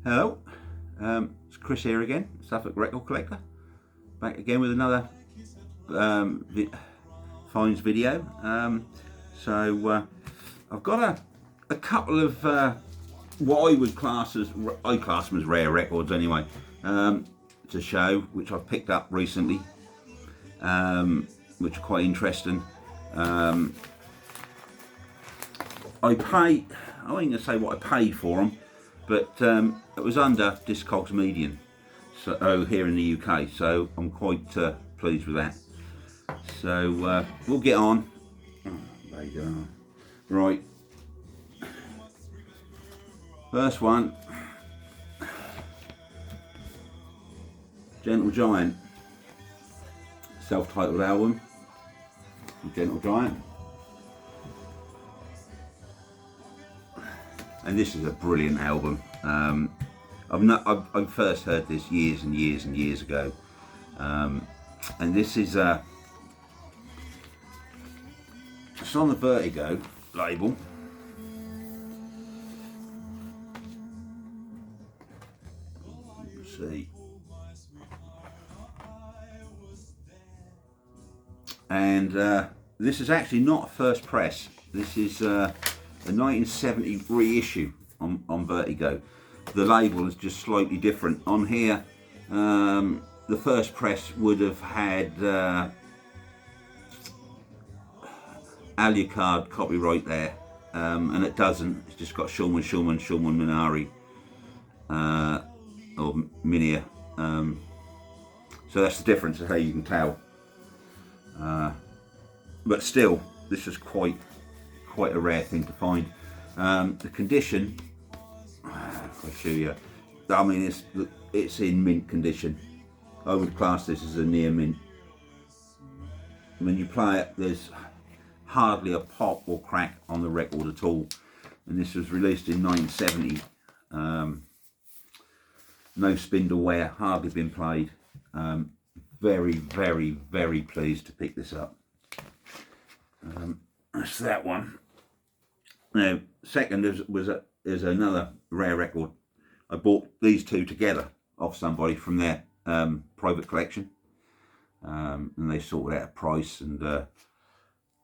Hello, it's Chris here again, Suffolk Record Collector, back again with another finds video. I've got a couple of what I would class as rare records anyway, to show, which I've picked up recently, which are quite interesting. I ain't going to say what I paid for them, but it was under Discogs Median, so here in the UK, so I'm quite pleased with that. So we'll get on. There you go. Right, first one, Gentle Giant, self-titled album, Gentle Giant. And this is a brilliant album. I first heard this years and years and years ago, and this is it's on the Vertigo label. Let's see, and this is actually not a first press. This is a 1970 reissue on Vertigo. The label is just slightly different. On here, the first press would have had Alucard copyright there, and it doesn't. It's just got Shulman Minari, or Minia. So that's the difference of how you can tell. But still, this is quite a rare thing to find. The condition, I'll show you. I mean, it's in mint condition. I would class this as a near mint. When you play it, there's hardly a pop or crack on the record at all. And this was released in 1970. No spindle wear, hardly been played. Very, very, very pleased to pick this up. That's that one. Now, second is another rare record. I bought these two together off somebody from their private collection, and they sorted out a price, and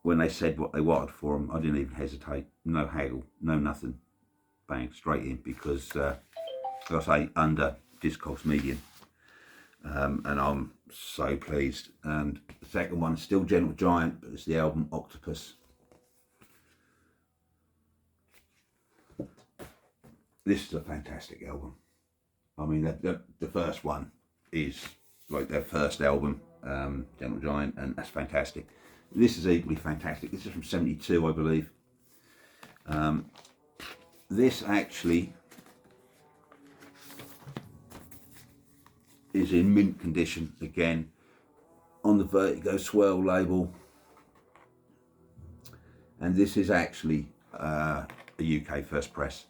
when they said what they wanted for them, I didn't even hesitate. No haggle, no nothing. Bang, straight in, because like I say, under Discogs Median, and I'm so pleased. And the second one's still Gentle Giant, but it's the album Octopus. This is a fantastic album. I mean, the first one is like their first album, Gentle Giant, and that's fantastic. This is equally fantastic. This is from '72, I believe. This actually is in mint condition again on the Vertigo Swirl label, and this is actually a UK first press,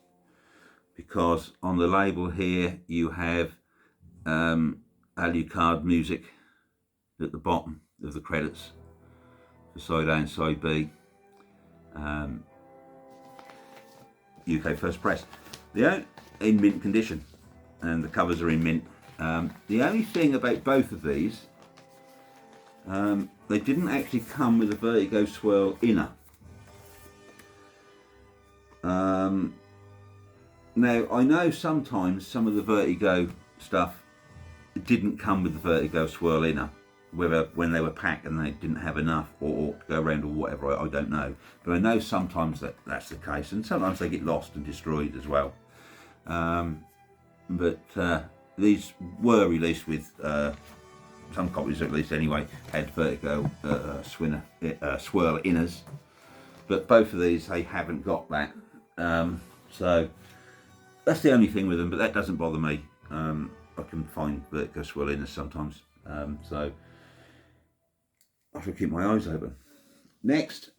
because on the label here you have Alucard music at the bottom of the credits for side A and side B. UK first press. In mint condition, and the covers are in mint. The only thing about both of these, they didn't actually come with a Vertigo Swirl inner. Now, I know sometimes some of the Vertigo stuff didn't come with the Vertigo Swirl inner, whether when they were packed and they didn't have enough or to go around or whatever, I don't know. But I know sometimes that's the case, and sometimes they get lost and destroyed as well. But these were released with, some copies at least anyway, had Vertigo Swirl inners. But both of these, they haven't got that. So that's the only thing with them, but that doesn't bother me. I can find Vertigo Swirl inners sometimes. So I should keep my eyes open. Next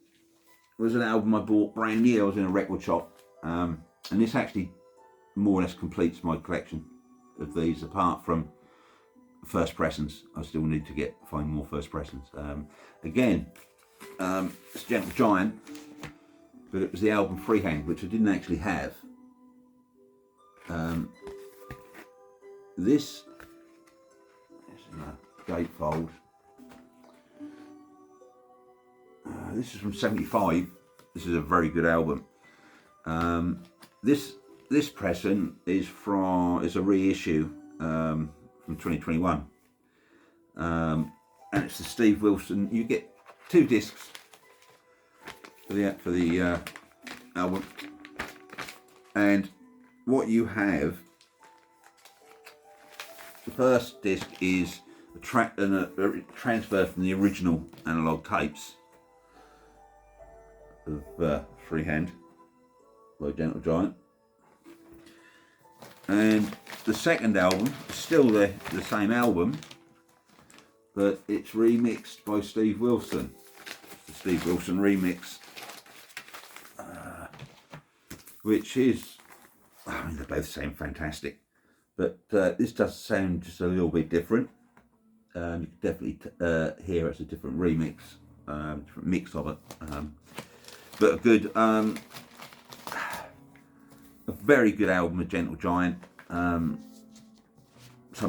was an album I bought brand new. I was in a record shop, and this actually more or less completes my collection of these, apart from first pressings. I still need to find more first pressings. Again, it's Gentle Giant, but it was the album Freehand, which I didn't actually have. this is in a gatefold. This is from '75. This is a very good album. This pressing is a reissue from 2021, and it's the Steve Wilson. You get 2 discs for the album, and what you have, the first disc is a transfer from the original analog tapes of Freehand by Gentle Giant, and the second album is still the same album, but it's remixed by Steve Wilson. The Steve Wilson remix, which is, I mean, they both sound fantastic, but this does sound just a little bit different. You can definitely hear it's a different remix, different mix of it, but a good, a very good album of Gentle Giant. Some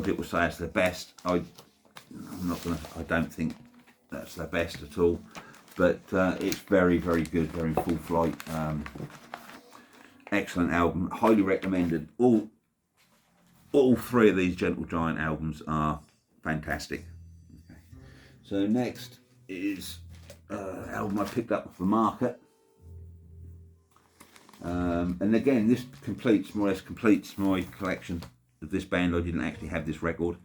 people say it's the best. I don't think that's the best at all, but it's very, very good, very full flight. Excellent album, highly recommended. All 3 of these Gentle Giant albums are fantastic. Okay. So next is an album I picked up off the market, and again this more or less completes my collection of this band. I didn't actually have this record.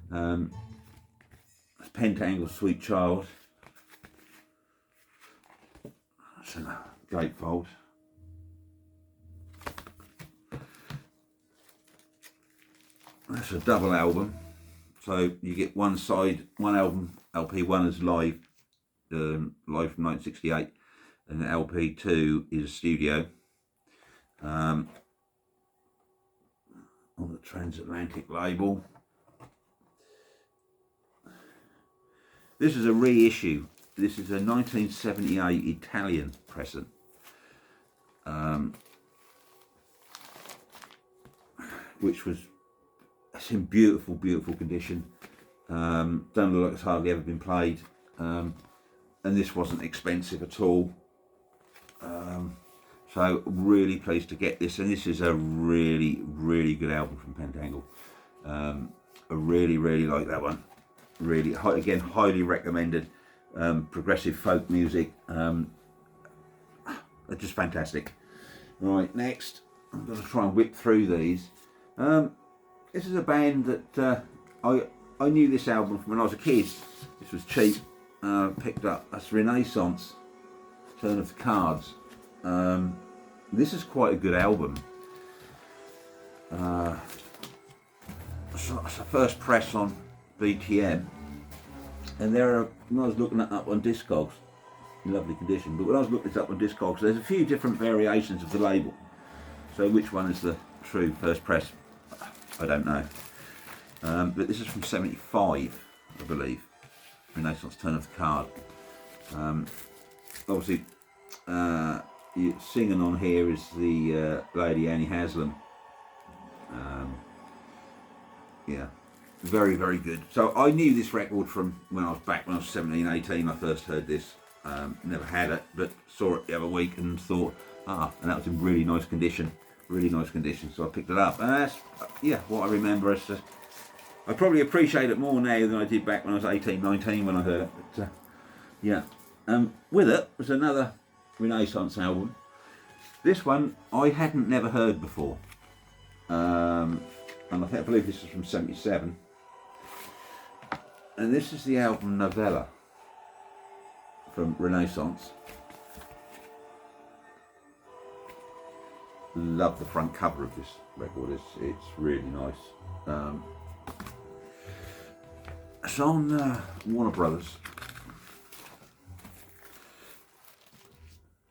It's Pentangle Sweet Child. That's a gatefold. That's a double album, so you get one side, one album, LP1 is live from 1968, and LP2 is a studio on the Transatlantic label. This is a reissue. This is a 1978 Italian pressing, which was, it's in beautiful, beautiful condition. Don't look like it's hardly ever been played, and this wasn't expensive at all. So really pleased to get this, and this is a really, really good album from Pentangle. I really, really like that one. Really, again, highly recommended. Progressive folk music, they're just fantastic. Right, next I'm going to try and whip through these. This is a band that I knew this album from when I was a kid. This was cheap. Picked up. That's Renaissance, Turn of the Cards. This is quite a good album. It's a first press on BTM, and when I was looking it up on Discogs, in lovely condition, but when I was looking it up on Discogs, there's a few different variations of the label. So which one is the true first press? I don't know. But this is from '75, I believe. Renaissance, Turn of the Card. Obviously, singing on here is the lady Annie Haslam. Yeah, very, very good. So I knew this record from when I was 17, 18. I first heard this. Never had it, but saw it the other week and thought, and that was in really nice condition. Really nice condition, so I picked it up, and that's what I remember. I probably appreciate it more now than I did back when I was 18, 19 when I heard it. But with it was another Renaissance album. This one I hadn't never heard before, and I believe this is from '77, and this is the album Novella from Renaissance. Love the front cover of this record. It's really nice. It's on Warner Brothers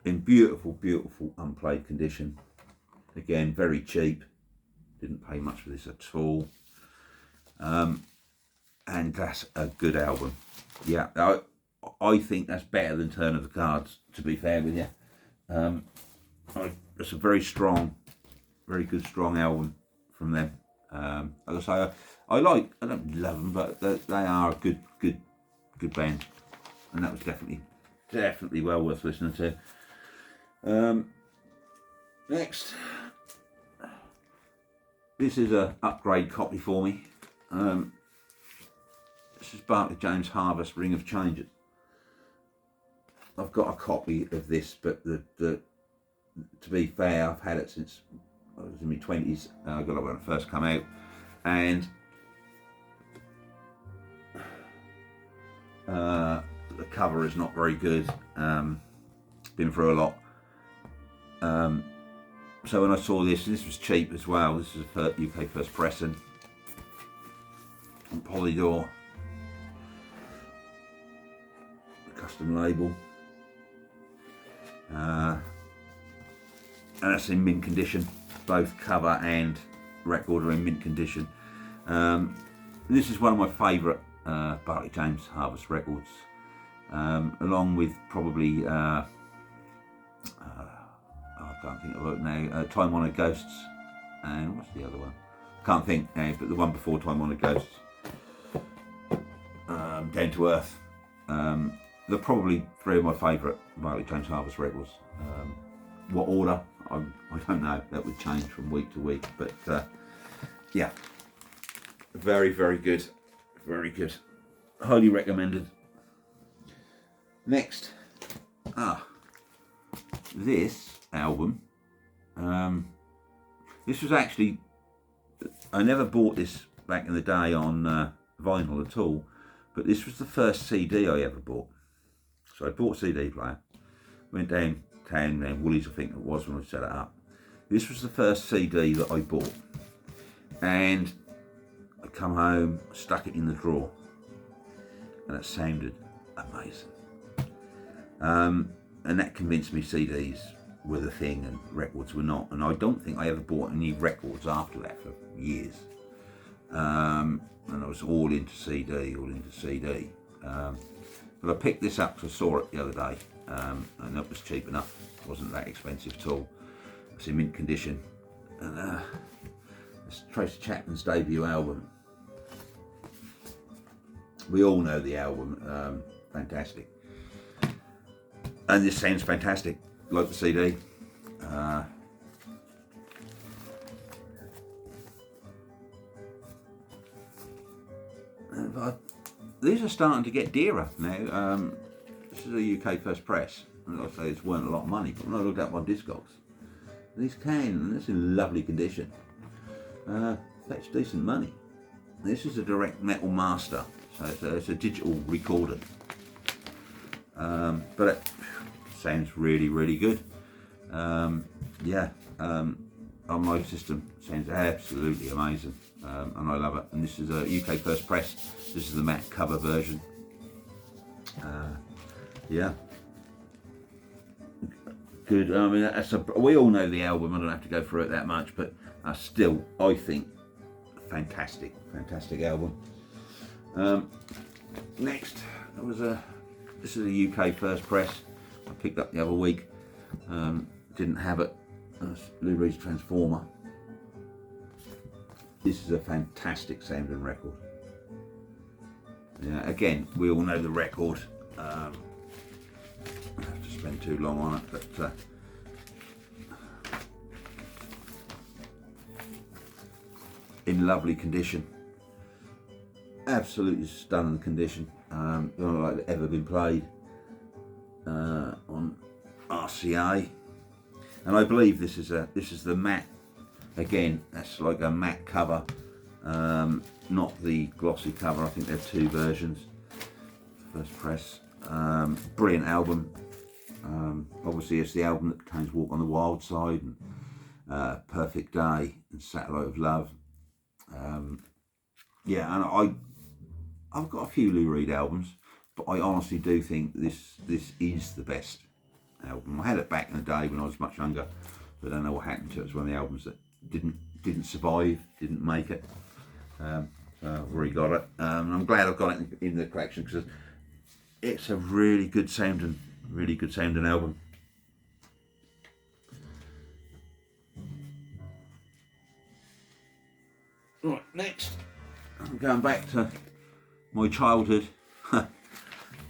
in beautiful, beautiful unplayed condition. Again, very cheap. Didn't pay much for this at all. And that's a good album. Yeah, I think that's better than Turn of the Cards, to be fair with you. It's a very strong, very good, strong album from them. Like I say, I don't love them, but they are a good band, and that was definitely well worth listening to. Next, this is a upgrade copy for me. This is Barclay James Harvest Ring of Changes. I've got a copy of this, but to be fair, I've had it since I was in my 20s. I got it when it first came out, and the cover is not very good. Been through a lot. So when I saw this was cheap as well. This is a UK first pressing on Polydor, the custom label, and that's in mint condition. Both cover and record are in mint condition. This is one of my favourite Barclay James Harvest records, along with probably I can't think of it now. Time Honoured Ghosts, and what's the other one? Can't think now, but the one before Time Honoured Ghosts, Down to Earth. They're probably three of my favourite Barclay James Harvest records. What order? I don't know. That would change from week to week, but yeah, very good, very good. Highly recommended. Next, this album. This was actually, I never bought this back in the day on vinyl at all, but this was the first CD I ever bought. So I bought a CD player, went downtown, Woolies I think it was when I set it up. This was the first CD that I bought, and I come home, stuck it in the drawer, and it sounded amazing. And that convinced me CDs were the thing and records were not. And I don't think I ever bought any records after that for years. And I was all into CD. But I picked this up because I saw it the other day, and it was cheap enough. It wasn't that expensive at all. It's in mint condition. And it's Tracy Chapman's debut album. We all know the album, fantastic. And this sounds fantastic, like the CD. But these are starting to get dearer now. This is a UK first press. And like I say, it's weren't a lot of money, but when I looked at my Discogs, these and it's in lovely condition. Fetch decent money. This is a direct metal master, so it's a digital recorder. But it sounds really good. Yeah, on my system, sounds absolutely amazing, and I love it. And this is a UK first press. This is the matte cover version. Yeah, good. I mean, we all know the album. I don't have to go through it that much, but still, I think, fantastic album. Next, this is a UK first press. I picked up the other week. Didn't have it. Lou Reed's Transformer. This is a fantastic sounding record. Yeah, again, we all know the record. I don't have to spend too long on it, but in lovely condition. Absolutely stunning condition. Not like it's ever been played on RCA, and I believe this is the matte. Again, that's like a matte cover, not the glossy cover. I think there are two versions. First press, brilliant album. Obviously, it's the album that contains "Walk on the Wild Side" and "Perfect Day" and "Satellite of Love." Yeah, and I've got a few Lou Reed albums, but I honestly do think this is the best album. I had it back in the day when I was much younger, but I don't know what happened to it. It's one of the albums that didn't survive, didn't make it. I've already got it. I'm glad I've got it in the collection because it's a really good sounding album. Right, next, I'm going back to my childhood.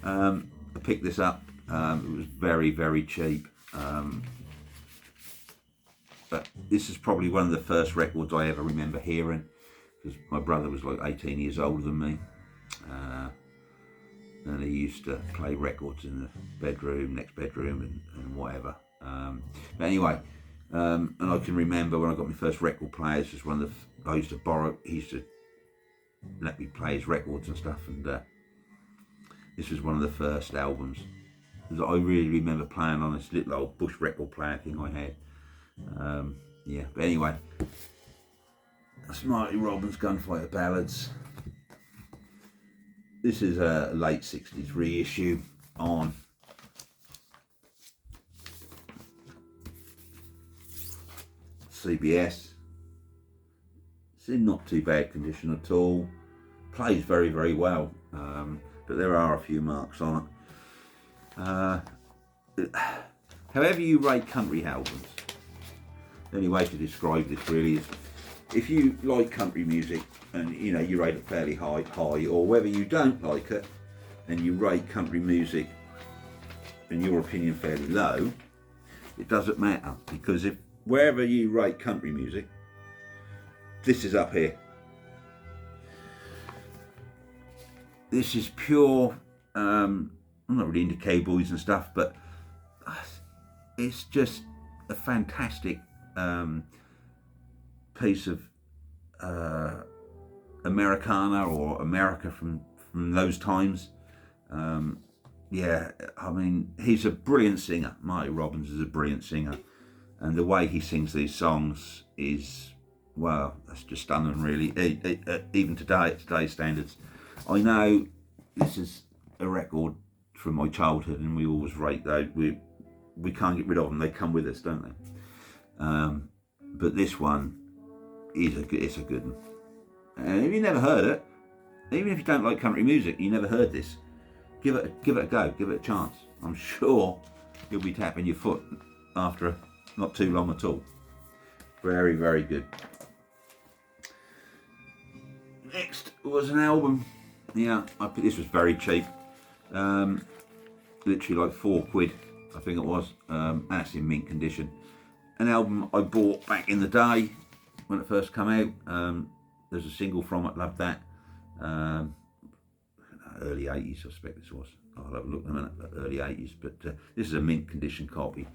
I picked this up. It was very, very cheap. But this is probably one of the first records I ever remember hearing, because my brother was like 18 years older than me. And he used to play records in the bedroom, next bedroom, and whatever. But anyway, and I can remember when I got my first record player, this was one of the, I used to borrow, he used to let me play his records and stuff, and this was one of the first albums that I really remember playing on this little old Bush record player thing I had. Yeah, but anyway, that's Marty Robbins' Gunfire Ballads. This is a late 60s reissue on CBS. It's in not too bad condition at all. Plays very, very well, but there are a few marks on it. However you rate country albums, the only way to describe this really is, if you like country music and you know you rate it fairly high, or whether you don't like it and you rate country music in your opinion fairly low, it doesn't matter, because if wherever you rate country music, this is up here. This is pure, I'm not really into cowboys and stuff, but it's just a fantastic piece of Americana, or America from those times. Yeah, I mean, he's a brilliant singer. Marty Robbins is a brilliant singer, and the way he sings these songs is, well, that's just stunning really, even today, at today's standards. I know this is a record from my childhood, and we always rate those. We can't get rid of them. They come with us, don't they? But this one is it's a good one. And if you never heard it, even if you don't like country music, you never heard this, give it a go, give it a chance. I'm sure you'll be tapping your foot after not too long at all. Very, very good. Next was an album. Yeah, this was very cheap. Literally like £4, I think it was. And it's in mint condition. An album I bought back in the day when it first came out. There's a single from it, loved that. Early 80s, I suspect this was. I'll have a look in a minute, early 80s. But this is a mint condition copy.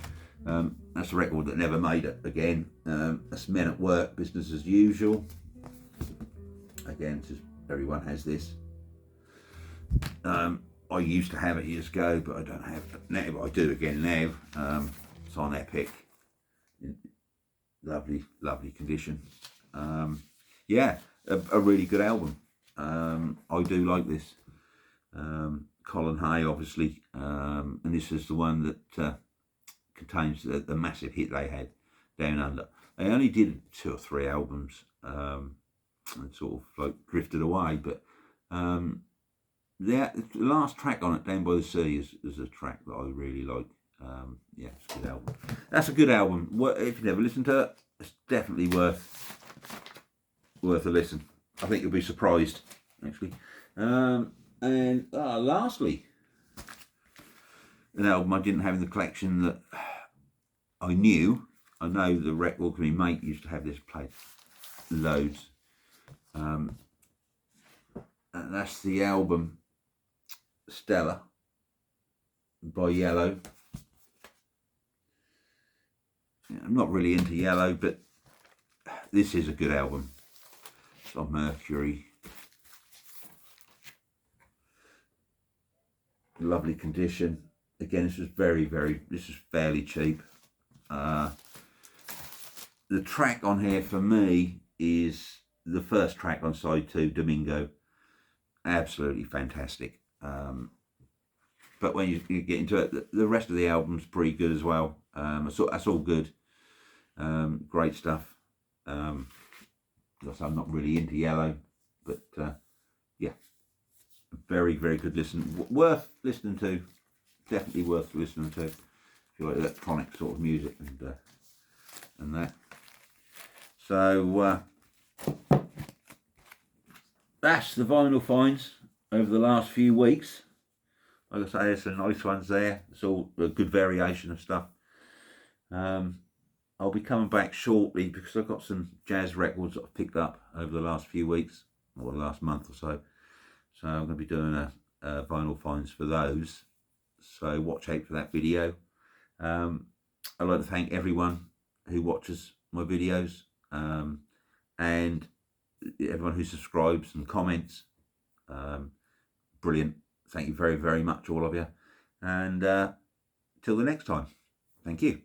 That's a record that never made it again. That's Men at Work, Business as Usual. Again, just everyone has this. I used to have it years ago, but I don't have it now, but I do again now. It's on Epic. In lovely, lovely condition. Yeah, a really good album. I do like this. Colin Hay, obviously, and this is the one that contains the massive hit they had, Down Under. They only did 2 or 3 albums, and sort of like drifted away, but the last track on it, Down by the Sea, is a track that I really like. Yeah, it's a good album. That's a good album. If you've never listened to it, it's definitely worth a listen. I think you'll be surprised, actually. And lastly, an album I didn't have in the collection that I know the record company mate used to have this played loads. And that's the album Stella by Yellow. I'm not really into Yellow, but this is a good album. It's on Mercury. Lovely condition. Again, this is fairly cheap. The track on here for me is the first track on side 2, Domingo. Absolutely fantastic. But when you get into it, the rest of the album's pretty good as well. That's all good. Great stuff. I'm not really into Yellow, but yeah, very, very good listen. Worth listening to. Definitely worth listening to if you like electronic sort of music and that. So that's the vinyl finds over the last few weeks. Like I say, there's some nice ones there. It's all a good variation of stuff. I'll be coming back shortly because I've got some jazz records that I've picked up over the last few weeks, or the last month or so. So I'm going to be doing a vinyl finds for those. So watch out for that video. I'd like to thank everyone who watches my videos, and everyone who subscribes and comments. Brilliant. Thank you very, very much, all of you. And till the next time, thank you.